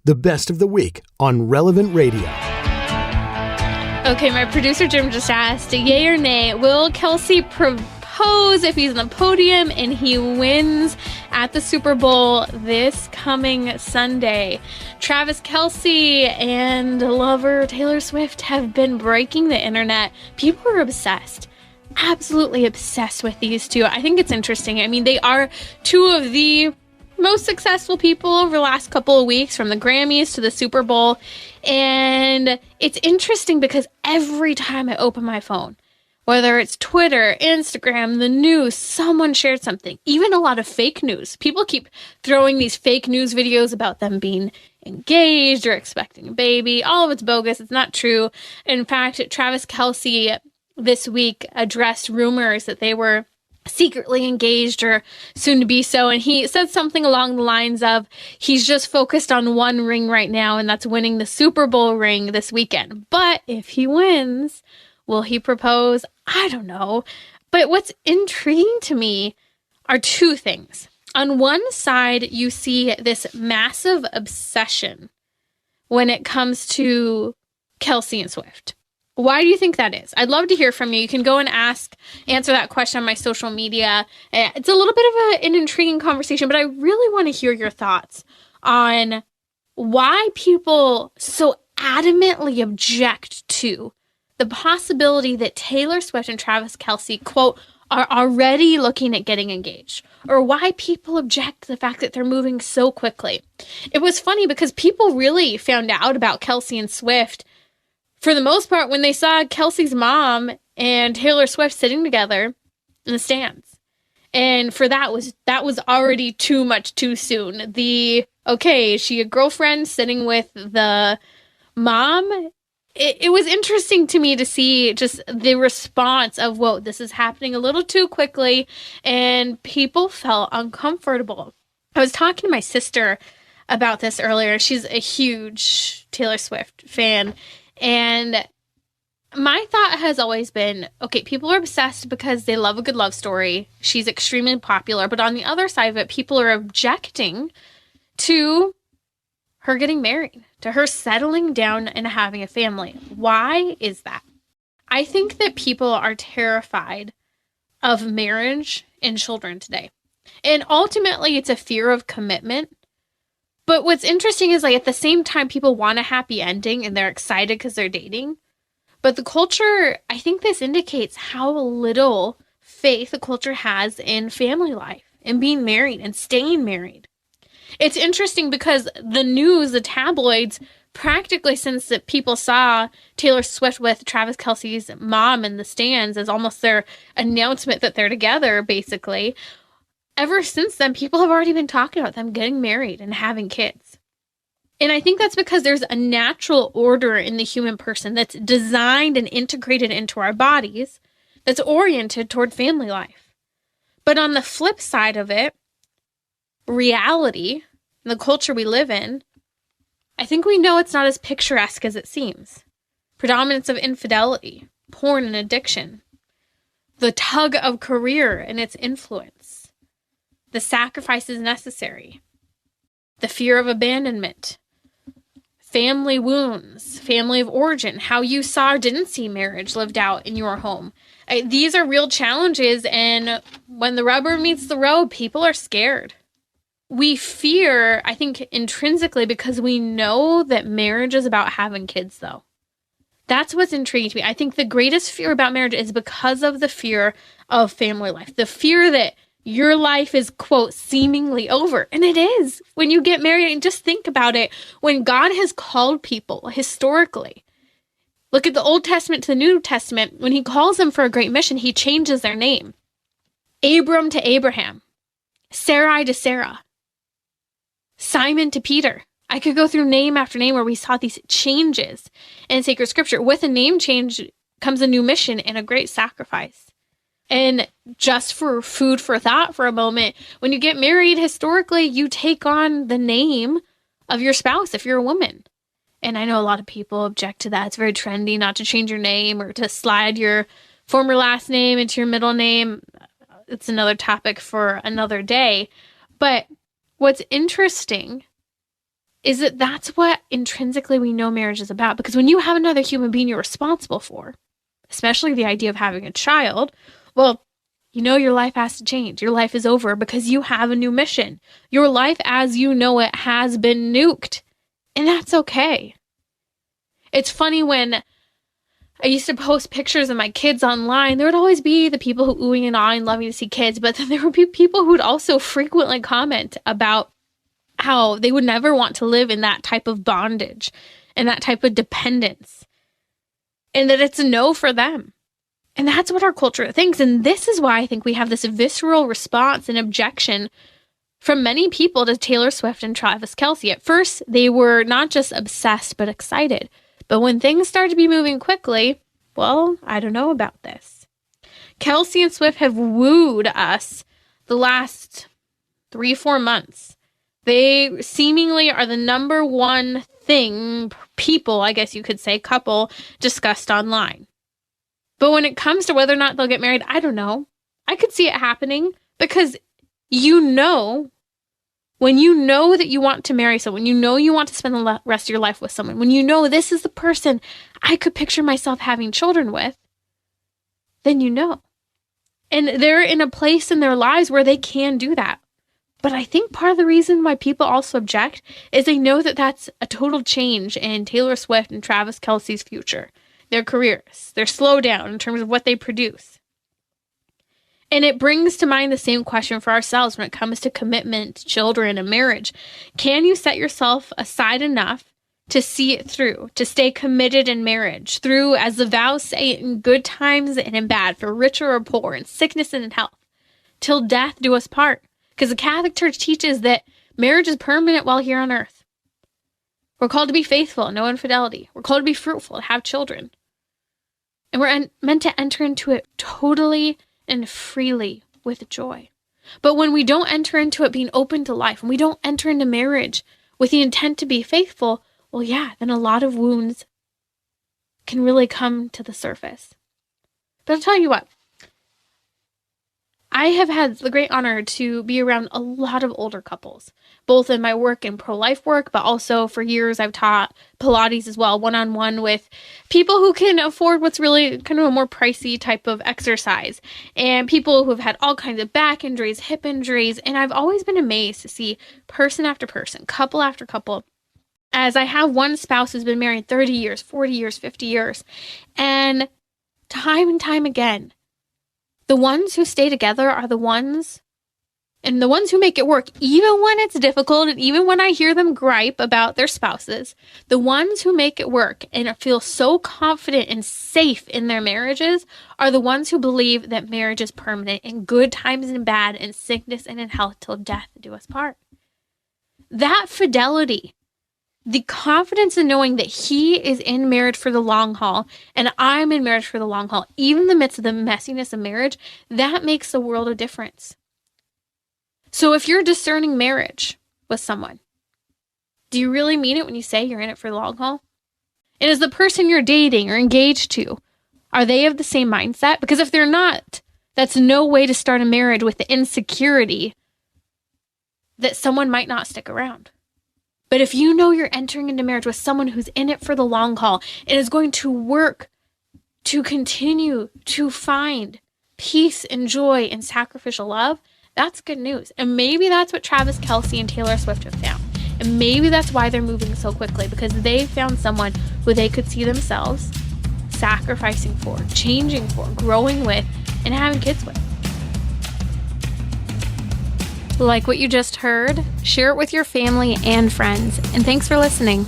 the best of the week on Relevant Radio. Okay, my producer Jim just asked, yay or nay, will Kelce propose if he's on the podium and he wins at the Super Bowl this coming Sunday? Travis Kelce and lover Taylor Swift have been breaking the internet. People are obsessed. Absolutely obsessed with these two. I think it's interesting. I mean, they are two of the most successful people over the last couple of weeks, from the Grammys to the Super Bowl. And it's interesting because every time I open my phone, whether it's Twitter, Instagram, the news, someone shared something, even a lot of fake news. People keep throwing these fake news videos about them being engaged or expecting a baby. All of it's bogus. It's not true. In fact, Travis Kelce this week addressed rumors that they were secretly engaged or soon to be so, and he said something along the lines of he's just focused on one ring right now, and that's winning the Super Bowl ring this weekend. But if he wins, will he propose? I don't know. But what's intriguing to me are two things. On one side, you see this massive obsession when it comes to Kelce and Swift. Why do you think that is? I'd love to hear from you. You can go and answer that question on my social media. It's a little bit of an intriguing conversation, but I really want to hear your thoughts on why people so adamantly object to the possibility that Taylor Swift and Travis Kelce, quote, are already looking at getting engaged, or why people object to the fact that they're moving so quickly. It was funny because people really found out about Kelce and Swift for the most part when they saw Kelce's mom and Taylor Swift sitting together in the stands. And for that was already too much too soon. Is she a girlfriend sitting with the mom? It was interesting to me to see just the response of, whoa, this is happening a little too quickly, and people felt uncomfortable. I was talking to my sister about this earlier. She's a huge Taylor Swift fan. And my thought has always been, okay, people are obsessed because they love a good love story. She's extremely popular. But on the other side of it, people are objecting to her getting married, to her settling down and having a family. Why is that? I think that people are terrified of marriage and children today. And ultimately, it's a fear of commitment. But what's interesting is, like, at the same time, people want a happy ending and they're excited because they're dating. But the culture, I think this indicates how little faith the culture has in family life and being married and staying married. It's interesting because the news, the tabloids, practically since that people saw Taylor Swift with Travis Kelce's mom in the stands as almost their announcement that they're together, basically, ever since then, people have already been talking about them getting married and having kids. And I think that's because there's a natural order in the human person that's designed and integrated into our bodies that's oriented toward family life. But on the flip side of it, reality, the culture we live in, I think we know it's not as picturesque as it seems. Predominance of infidelity, porn and addiction, the tug of career and its influence, the sacrifices necessary, the fear of abandonment, family wounds, family of origin, how you saw or didn't see marriage lived out in your home. These are real challenges, and when the rubber meets the road, people are scared. We fear, I think, intrinsically because we know that marriage is about having kids, though. That's what's intriguing to me. I think the greatest fear about marriage is because of the fear of family life, the fear that your life is, quote, seemingly over. And it is. When you get married, and just think about it, when God has called people historically, look at the Old Testament to the New Testament, when he calls them for a great mission, he changes their name. Abram to Abraham, Sarai to Sarah, Simon to Peter. I could go through name after name where we saw these changes in sacred scripture. With a name change comes a new mission and a great sacrifice. And just for food for thought for a moment, when you get married, historically, you take on the name of your spouse if you're a woman. And I know a lot of people object to that. It's very trendy not to change your name or to slide your former last name into your middle name. It's another topic for another day. But what's interesting is that that's what intrinsically we know marriage is about. Because when you have another human being you're responsible for, especially the idea of having a child, well, you know your life has to change. Your life is over because you have a new mission. Your life as you know it has been nuked. And that's okay. It's funny when I used to post pictures of my kids online, there would always be the people who oohing and ahhing, loving to see kids, but then there would be people who would also frequently comment about how they would never want to live in that type of bondage and that type of dependence, and that it's a no for them. And that's what our culture thinks. And this is why I think we have this visceral response and objection from many people to Taylor Swift and Travis Kelce. At first, they were not just obsessed, but excited. But when things started to be moving quickly, well, I don't know about this. Kelce and Swift have wooed us the last 3-4 months. They seemingly are the number one thing people, I guess you could say, couple, discussed online. But when it comes to whether or not they'll get married, I don't know. I could see it happening because when you know that you want to marry someone, you know you want to spend the rest of your life with someone, when you know this is the person I could picture myself having children with, then you know. And they're in a place in their lives where they can do that. But I think part of the reason why people also object is they know that that's a total change in Taylor Swift and Travis Kelce's future, their careers, their slowdown in terms of what they produce. And it brings to mind the same question for ourselves when it comes to commitment, children, and marriage. Can you set yourself aside enough to see it through, to stay committed in marriage, through, as the vows say, in good times and in bad, for richer or poor, in sickness and in health, till death do us part? Because the Catholic Church teaches that marriage is permanent while here on earth. We're called to be faithful, no infidelity. We're called to be fruitful, to have children. And we're meant to enter into it totally and freely with joy. But when we don't enter into it being open to life, and we don't enter into marriage with the intent to be faithful, well, yeah, then a lot of wounds can really come to the surface. But I'll tell you what, I have had the great honor to be around a lot of older couples, both in my work and pro-life work, but also for years I've taught Pilates as well, one-on-one with people who can afford what's really kind of a more pricey type of exercise, and people who have had all kinds of back injuries, hip injuries, and I've always been amazed to see person after person, couple after couple, as I have one spouse who's been married 30 years, 40 years, 50 years, and time again, the ones who stay together are the ones who make it work, even when it's difficult and even when I hear them gripe about their spouses. The ones who make it work and feel so confident and safe in their marriages are the ones who believe that marriage is permanent in good times and bad, in sickness and in health, till death do us part. That fidelity, the confidence in knowing that he is in marriage for the long haul and I'm in marriage for the long haul, even in the midst of the messiness of marriage, that makes a world of difference. So if you're discerning marriage with someone, do you really mean it when you say you're in it for the long haul? And is the person you're dating or engaged to, are they of the same mindset? Because if they're not, that's no way to start a marriage with the insecurity that someone might not stick around. But if you know you're entering into marriage with someone who's in it for the long haul and is going to work to continue to find peace and joy and sacrificial love, that's good news. And maybe that's what Travis Kelce and Taylor Swift have found. And maybe that's why they're moving so quickly, because they found someone who they could see themselves sacrificing for, changing for, growing with, and having kids with. Like what you just heard? Share it with your family and friends. And thanks for listening.